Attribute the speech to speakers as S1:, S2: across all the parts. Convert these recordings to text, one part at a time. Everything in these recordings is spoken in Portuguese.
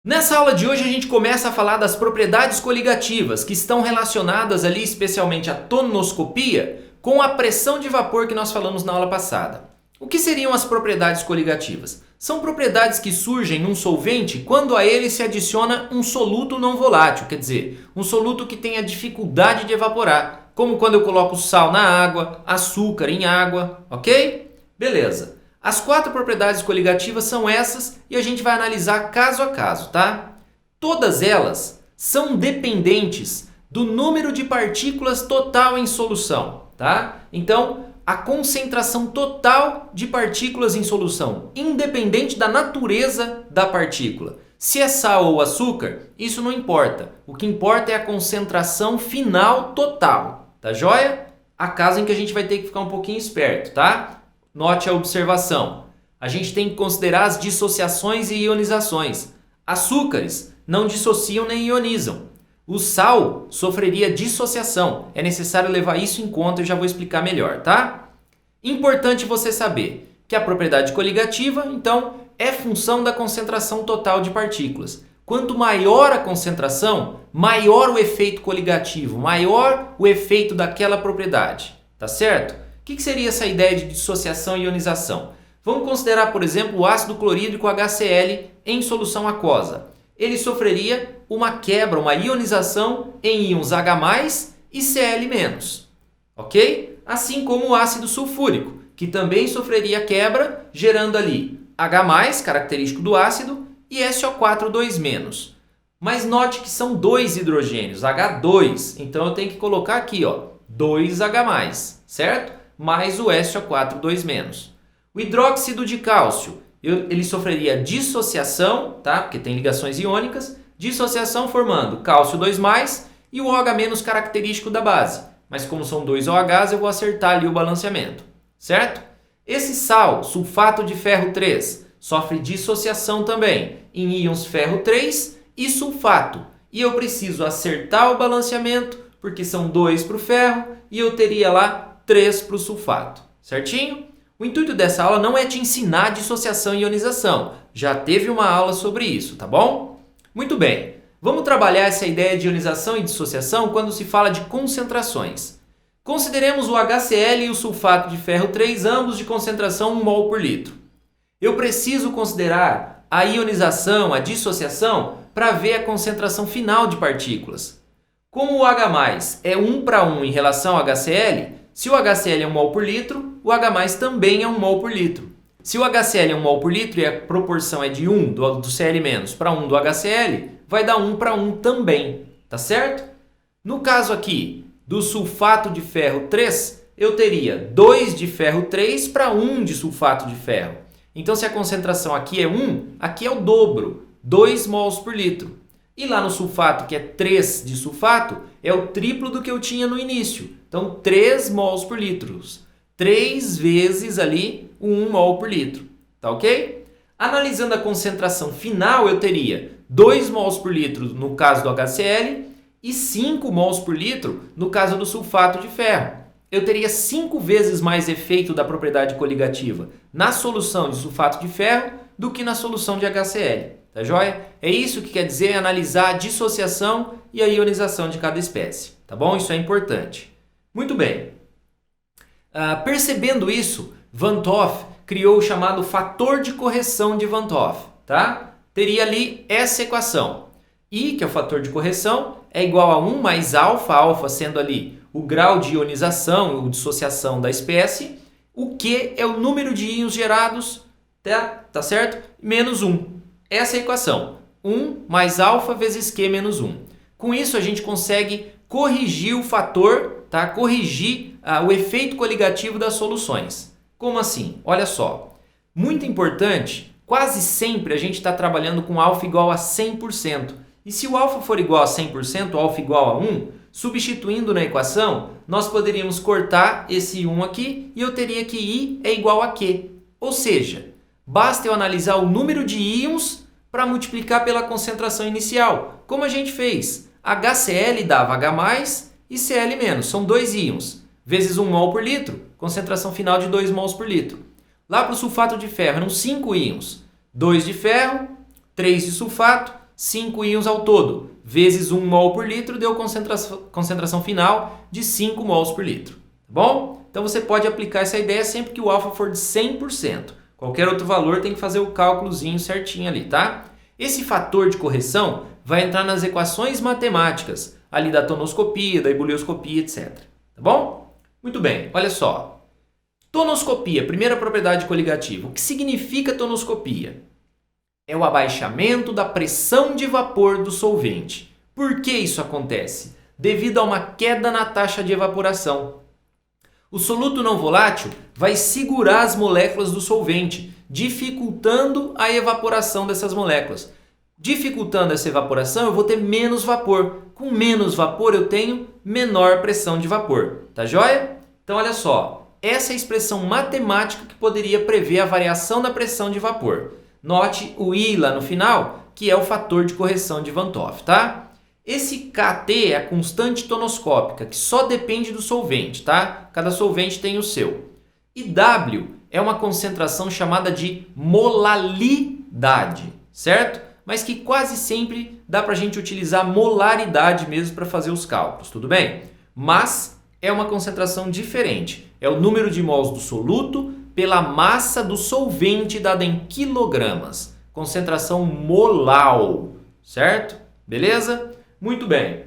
S1: Nessa aula de hoje a gente começa a falar das propriedades coligativas, que estão relacionadas ali especialmente à tonoscopia com a pressão de vapor que nós falamos na aula passada. O que seriam as propriedades coligativas? São propriedades que surgem num solvente quando a ele se adiciona um soluto não volátil, quer dizer, um soluto que tenha dificuldade de evaporar, como quando eu coloco sal na água, açúcar em água, ok? Beleza. As 4 propriedades coligativas são essas e a gente vai analisar caso a caso, tá? Todas elas são dependentes do número de partículas total em solução, tá? Então, a concentração total de partículas em solução, independente da natureza da partícula. Se é sal ou açúcar, isso não importa. O que importa é a concentração final total, tá joia? Há casos em que a gente vai ter que ficar um pouquinho esperto, tá? Note a observação. A gente tem que considerar as dissociações e ionizações. Açúcares não dissociam nem ionizam. O sal sofreria dissociação. É necessário levar isso em conta e eu já vou explicar melhor, tá? Importante você saber que a propriedade coligativa, então, é função da concentração total de partículas. Quanto maior a concentração, maior o efeito coligativo, maior o efeito daquela propriedade, tá certo? O que seria essa ideia de dissociação e ionização? Vamos considerar, por exemplo, o ácido clorídrico HCl em solução aquosa. Ele sofreria uma quebra, uma ionização em íons H+, e Cl-, ok? Assim como o ácido sulfúrico, que também sofreria quebra, gerando ali H+, característico do ácido, e SO4 2-. Mas note que são 2 hidrogênios, H2, então eu tenho que colocar aqui, ó, 2H+, certo? Mais o SO4 2-. O hidróxido de cálcio, ele sofreria dissociação, tá? Porque tem ligações iônicas, dissociação formando cálcio 2+, e o OH- característico da base. Mas como são 2 OHs, eu vou acertar ali o balanceamento, certo? Esse sal, sulfato de ferro 3, sofre dissociação também em íons ferro 3 e sulfato. E eu preciso acertar o balanceamento, porque são 2 para o ferro e eu teria lá 3 para o sulfato, certinho? O intuito dessa aula não é te ensinar dissociação e ionização. Já teve uma aula sobre isso, tá bom? Muito bem, vamos trabalhar essa ideia de ionização e dissociação quando se fala de concentrações. Consideremos o HCl e o sulfato de ferro 3, ambos de concentração 1 mol por litro. Eu preciso considerar a ionização, a dissociação, para ver a concentração final de partículas. Como o H+ é 1 para 1 em relação ao HCl, se o HCl é 1 mol por litro, o H+ também é 1 mol por litro. Se o HCl é 1 mol por litro e a proporção é de 1 do Cl- para 1 do HCl, vai dar 1 para 1 também, tá certo? No caso aqui do sulfato de ferro 3, eu teria 2 de ferro 3 para 1 de sulfato de ferro. Então, se a concentração aqui é 1, aqui é o dobro, 2 mols por litro. E lá no sulfato, que é 3 de sulfato, é o triplo do que eu tinha no início. Então, 3 mols por litro. 3 vezes ali o 1 mol por litro. Tá ok? Analisando a concentração final, eu teria 2 mols por litro no caso do HCl e 5 mols por litro no caso do sulfato de ferro. Eu teria 5 vezes mais efeito da propriedade coligativa na solução de sulfato de ferro do que na solução de HCl. Tá joia? É isso que quer dizer analisar a dissociação e a ionização de cada espécie. Tá bom? Isso é importante. Muito bem. Percebendo isso, Van 't Hoff criou o chamado fator de correção de Van 't Hoff. Tá? Teria ali essa equação. I, que é o fator de correção, é igual a 1 mais alfa, alfa sendo ali o grau de ionização ou dissociação da espécie. O Q é o número de íons gerados, tá certo? Menos 1. Essa é a equação. 1 mais alfa vezes Q menos 1. Com isso, a gente consegue corrigir o fator, tá? Corrigir o efeito coligativo das soluções. Como assim? Olha só. Muito importante, quase sempre a gente está trabalhando com alfa igual a 100%. E se o alfa for igual a 100%, o alfa igual a 1, substituindo na equação, nós poderíamos cortar esse 1 aqui e eu teria que I é igual a Q. Ou seja, basta eu analisar o número de íons para multiplicar pela concentração inicial, como a gente fez. HCl dava H+, e Cl-, são 2 íons, vezes 1 mol por litro, concentração final de 2 mols por litro. Lá para o sulfato de ferro eram 5 íons, 2 de ferro, 3 de sulfato, 5 íons ao todo, vezes 1 mol por litro, deu concentração final de 5 mols por litro. Tá bom? Então você pode aplicar essa ideia sempre que o alfa for de 100%. Qualquer outro valor tem que fazer o cálculozinho certinho ali, tá? Esse fator de correção vai entrar nas equações matemáticas, ali da tonoscopia, da ebulioscopia, etc. Tá bom? Muito bem, olha só. Tonoscopia, primeira propriedade coligativa. O que significa tonoscopia? É o abaixamento da pressão de vapor do solvente. Por que isso acontece? Devido a uma queda na taxa de evaporação. O soluto não volátil vai segurar as moléculas do solvente, dificultando a evaporação dessas moléculas. Dificultando essa evaporação, eu vou ter menos vapor. Com menos vapor, eu tenho menor pressão de vapor. Tá joia? Então, olha só. Essa é a expressão matemática que poderia prever a variação da pressão de vapor. Note o I lá no final, que é o fator de correção de Van't Hoff, tá? Esse kT é a constante tonoscópica, que só depende do solvente, tá? Cada solvente tem o seu. E W é uma concentração chamada de molalidade, certo? Mas que quase sempre dá pra gente utilizar molaridade mesmo para fazer os cálculos, tudo bem? Mas é uma concentração diferente. É o número de mols do soluto pela massa do solvente dada em quilogramas. Concentração molal, certo? Beleza? Muito bem.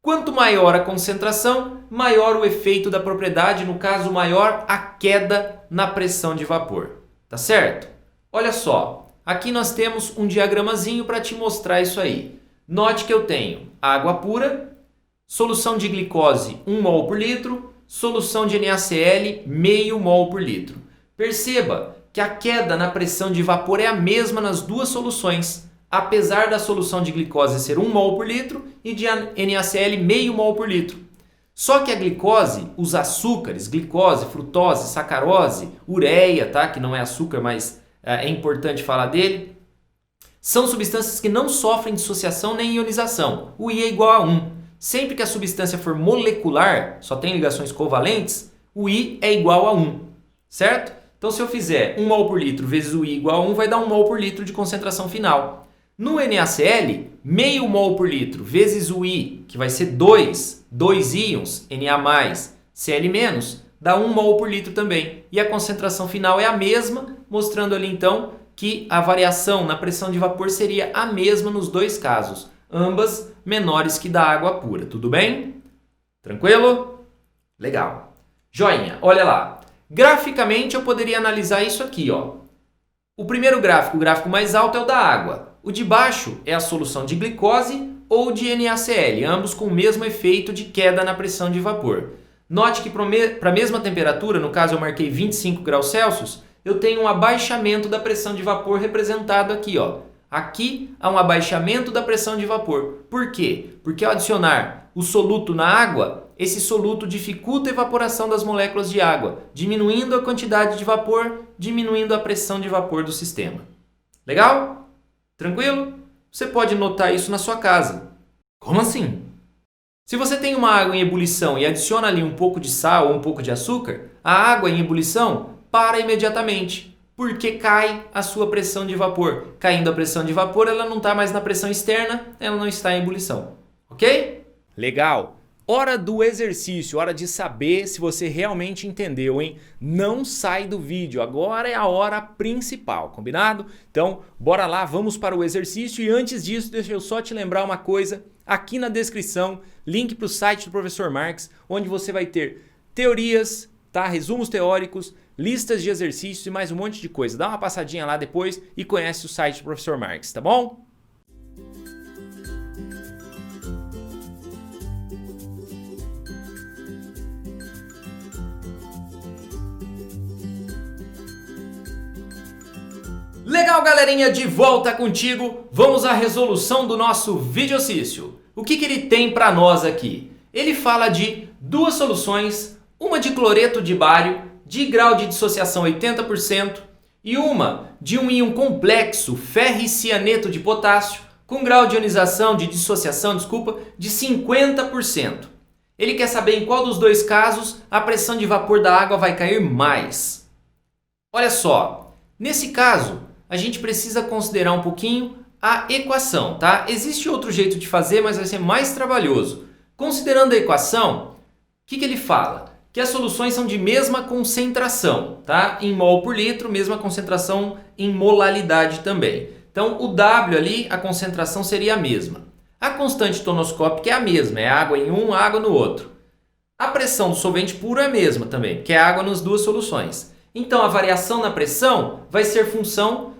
S1: Quanto maior a concentração, maior o efeito da propriedade, no caso, maior a queda na pressão de vapor. Tá certo? Olha só, aqui nós temos um diagramazinho para te mostrar isso aí. Note que eu tenho água pura, solução de glicose 1 mol por litro, solução de NaCl meio mol por litro. Perceba que a queda na pressão de vapor é a mesma nas duas soluções, apesar da solução de glicose ser 1 mol por litro e de NaCl meio mol por litro. Só que a glicose, os açúcares, glicose, frutose, sacarose, ureia, tá? Que não é açúcar, mas é importante falar dele, são substâncias que não sofrem dissociação nem ionização. O I é igual a 1. Sempre que a substância for molecular, só tem ligações covalentes, o I é igual a 1, certo? Então, se eu fizer 1 mol por litro vezes o I igual a 1, vai dar 1 mol por litro de concentração final. No NaCl, meio mol por litro vezes o I, que vai ser 2 íons, Na+, Cl-, dá 1 mol por litro também. E a concentração final é a mesma, mostrando ali então que a variação na pressão de vapor seria a mesma nos dois casos, ambas menores que da água pura. Tudo bem? Tranquilo? Legal. Joinha, olha lá. Graficamente eu poderia analisar isso aqui, ó. O primeiro gráfico, o gráfico mais alto, é o da água. O de baixo é a solução de glicose ou de NaCl, ambos com o mesmo efeito de queda na pressão de vapor. Note que para a mesma temperatura, no caso eu marquei 25 graus Celsius, eu tenho um abaixamento da pressão de vapor representado aqui, ó. Aqui há um abaixamento da pressão de vapor. Por quê? Porque ao adicionar o soluto na água, esse soluto dificulta a evaporação das moléculas de água, diminuindo a quantidade de vapor, diminuindo a pressão de vapor do sistema. Legal? Tranquilo? Você pode notar isso na sua casa. Como assim? Se você tem uma água em ebulição e adiciona ali um pouco de sal ou um pouco de açúcar, a água em ebulição para imediatamente, porque cai a sua pressão de vapor. Caindo a pressão de vapor, ela não está mais na pressão externa, ela não está em ebulição. Ok?
S2: Legal! Hora do exercício, hora de saber se você realmente entendeu, hein? Não sai do vídeo, agora é a hora principal, combinado? Então, bora lá, vamos para o exercício e antes disso, deixa eu só te lembrar uma coisa. Aqui na descrição, link para o site do Professor Marx, onde você vai ter teorias, tá? Resumos teóricos, listas de exercícios e mais um monte de coisa. Dá uma passadinha lá depois e conhece o site do Professor Marx, tá bom?
S1: Legal, galerinha, de volta contigo. Vamos à resolução do nosso videocício. O que ele tem para nós aqui? Ele fala de duas soluções, uma de cloreto de bário, de grau de dissociação 80%, e uma de um íon complexo ferricianeto de potássio, com grau de ionização, de dissociação, de 50%. Ele quer saber em qual dos dois casos a pressão de vapor da água vai cair mais. Olha só, nesse caso, a gente precisa considerar um pouquinho a equação, tá? Existe outro jeito de fazer, mas vai ser mais trabalhoso. Considerando a equação, o que ele fala? Que as soluções são de mesma concentração, tá? Em mol por litro, mesma concentração em molalidade também. Então, o W ali, a concentração seria a mesma. A constante tonoscópica é a mesma, é água em um, água no outro. A pressão do solvente puro é a mesma também, que é água nas duas soluções. Então, a variação na pressão vai ser função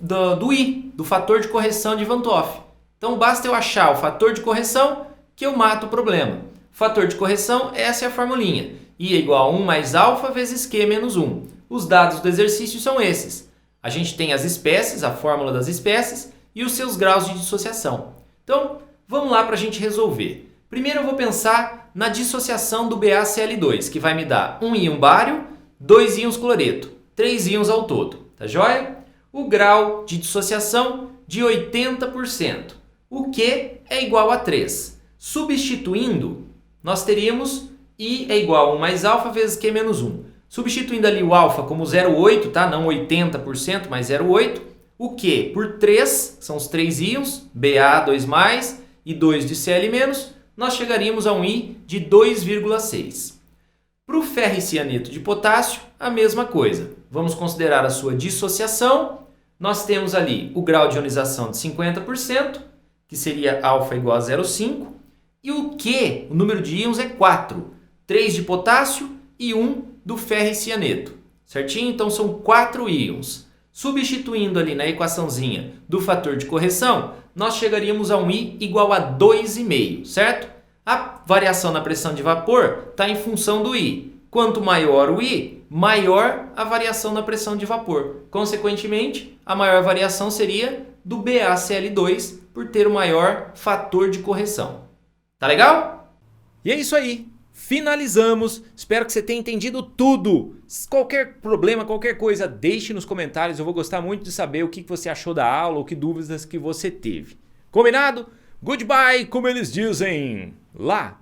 S1: do I, do fator de correção de Van 't Hoff. Então, basta eu achar o fator de correção que eu mato o problema. Fator de correção, essa é a formulinha. I é igual a 1 mais alfa vezes Q menos 1. Os dados do exercício são esses. A gente tem as espécies, a fórmula das espécies e os seus graus de dissociação. Então, vamos lá para a gente resolver. Primeiro eu vou pensar na dissociação do BaCl2, que vai me dar um íon bário, 2 íons cloreto, 3 íons ao todo. Tá joia? O grau de dissociação de 80%. O Q é igual a 3. Substituindo, nós teríamos I é igual a 1 mais alfa vezes Q menos 1. Substituindo ali o alfa como 0,8, tá? Não 80%, mas 0,8. O Q por 3, são os 3 íons, Ba, 2+, e 2 de Cl-, nós chegaríamos a um I de 2,6. Para o ferricianeto de potássio, a mesma coisa. Vamos considerar a sua dissociação. Nós temos ali o grau de ionização de 50%, que seria alfa igual a 0,5. E o Q, o número de íons, é 4. 3 de potássio e 1 do ferricianeto. Certinho? Então são 4 íons. Substituindo ali na equaçãozinha do fator de correção, nós chegaríamos a um I igual a 2,5, certo? A variação na pressão de vapor está em função do I. Quanto maior o I, maior a variação na pressão de vapor. Consequentemente, a maior variação seria do BaCl2 por ter o maior fator de correção. Tá legal?
S2: E é isso aí. Finalizamos. Espero que você tenha entendido tudo. Qualquer problema, qualquer coisa, deixe nos comentários. Eu vou gostar muito de saber o que você achou da aula ou que dúvidas que você teve. Combinado? Goodbye, como eles dizem lá.